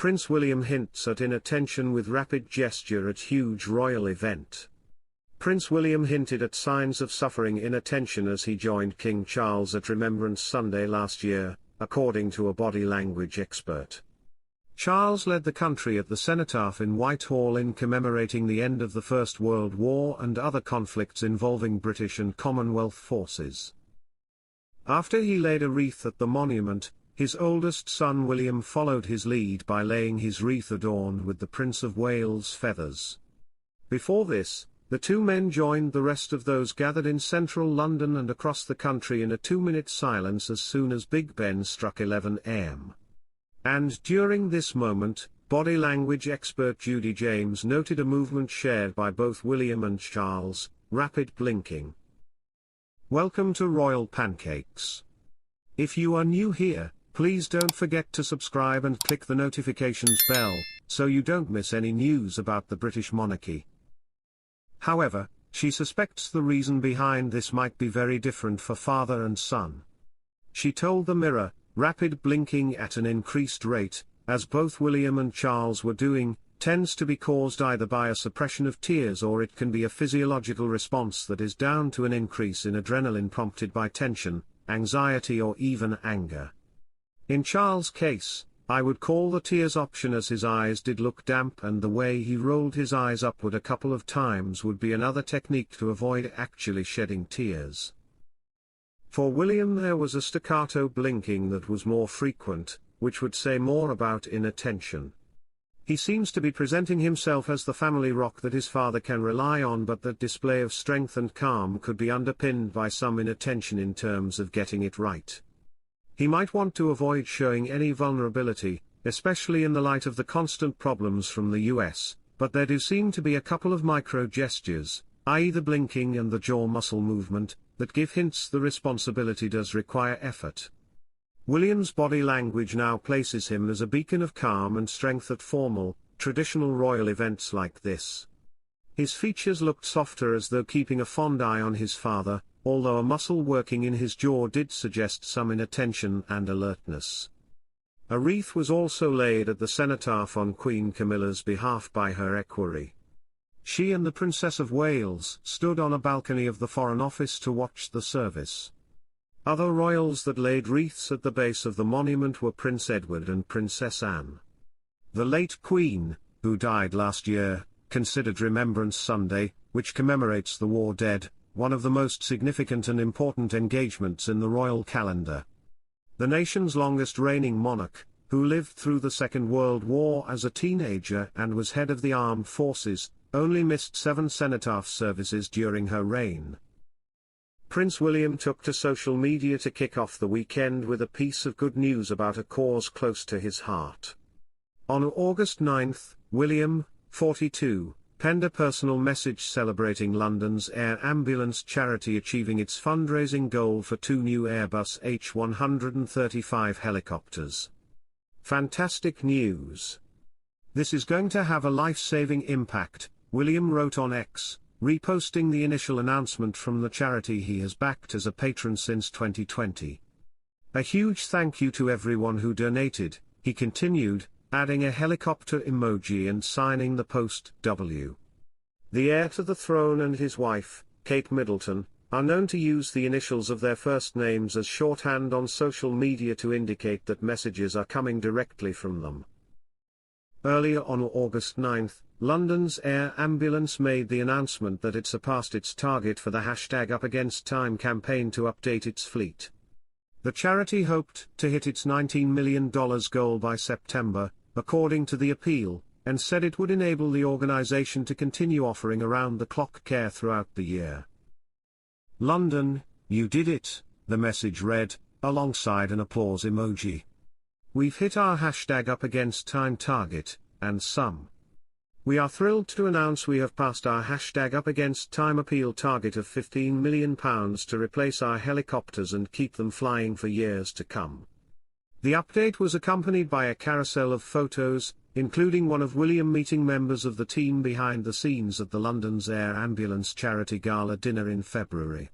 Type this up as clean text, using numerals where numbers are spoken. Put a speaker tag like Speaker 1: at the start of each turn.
Speaker 1: Prince William hints at inattention with rapid gesture at huge royal event. Prince William hinted at signs of suffering inattention as he joined King Charles at Remembrance Sunday last year, according to a body language expert. Charles led the country at the Cenotaph in Whitehall in commemorating the end of the First World War and other conflicts involving British and Commonwealth forces. After he laid a wreath at the monument, his oldest son William followed his lead by laying his wreath adorned with the Prince of Wales' feathers. Before this, the two men joined the rest of those gathered in central London and across the country in a 2-minute silence as soon as Big Ben struck 11 a.m. And during this moment, body language expert Judi James noted a movement shared by both William and Charles: rapid blinking. Welcome to Royal Pancakes. If you are new here, please don't forget to subscribe and click the notifications bell, so you don't miss any news about the British monarchy. However, she suspects the reason behind this might be very different for father and son. She told the Mirror, rapid blinking at an increased rate, as both William and Charles were doing, tends to be caused either by a suppression of tears or it can be a physiological response that is down to an increase in adrenaline prompted by tension, anxiety or even anger. In Charles' case, I would call the tears option as his eyes did look damp and the way he rolled his eyes upward a couple of times would be another technique to avoid actually shedding tears. For William there was a staccato blinking that was more frequent, which would say more about inattention. He seems to be presenting himself as the family rock that his father can rely on, but that display of strength and calm could be underpinned by some inattention in terms of getting it right. He might want to avoid showing any vulnerability, especially in the light of the constant problems from the US, but there do seem to be a couple of micro gestures, i.e. the blinking and the jaw muscle movement, that give hints the responsibility does require effort. William's body language now places him as a beacon of calm and strength at formal, traditional royal events like this. His features looked softer as though keeping a fond eye on his father, although a muscle working in his jaw did suggest some inattention and alertness. A wreath was also laid at the Cenotaph on Queen Camilla's behalf by her equerry. She and the Princess of Wales stood on a balcony of the Foreign Office to watch the service. Other royals that laid wreaths at the base of the monument were Prince Edward and Princess Anne. The late Queen, who died last year, considered Remembrance Sunday, which commemorates the war dead, one of the most significant and important engagements in the royal calendar. The nation's longest reigning monarch, who lived through the Second World War as a teenager and was head of the armed forces, only missed 7 cenotaph services during her reign. Prince William took to social media to kick off the weekend with a piece of good news about a cause close to his heart. On August 9, William, 42, penned a personal message celebrating London's air ambulance charity achieving its fundraising goal for 2 new Airbus H135 helicopters. Fantastic news! This is going to have a life-saving impact, William wrote on X, reposting the initial announcement from the charity he has backed as a patron since 2020. A huge thank you to everyone who donated, he continued, adding a helicopter emoji and signing the post W. The heir to the throne and his wife, Kate Middleton, are known to use the initials of their first names as shorthand on social media to indicate that messages are coming directly from them. Earlier on August 9, London's air ambulance made the announcement that it surpassed its target for the #UpAgainstTime campaign to update its fleet. The charity hoped to hit its $19 million goal by September, according to the appeal, and said it would enable the organization to continue offering around-the-clock care throughout the year. London, you did it, the message read, alongside an applause emoji. We've hit our #UpAgainstTime target, and some. We are thrilled to announce we have passed our #UpAgainstTime appeal target of £15 million to replace our helicopters and keep them flying for years to come. The update was accompanied by a carousel of photos, including one of William meeting members of the team behind the scenes at the London's Air Ambulance Charity Gala dinner in February.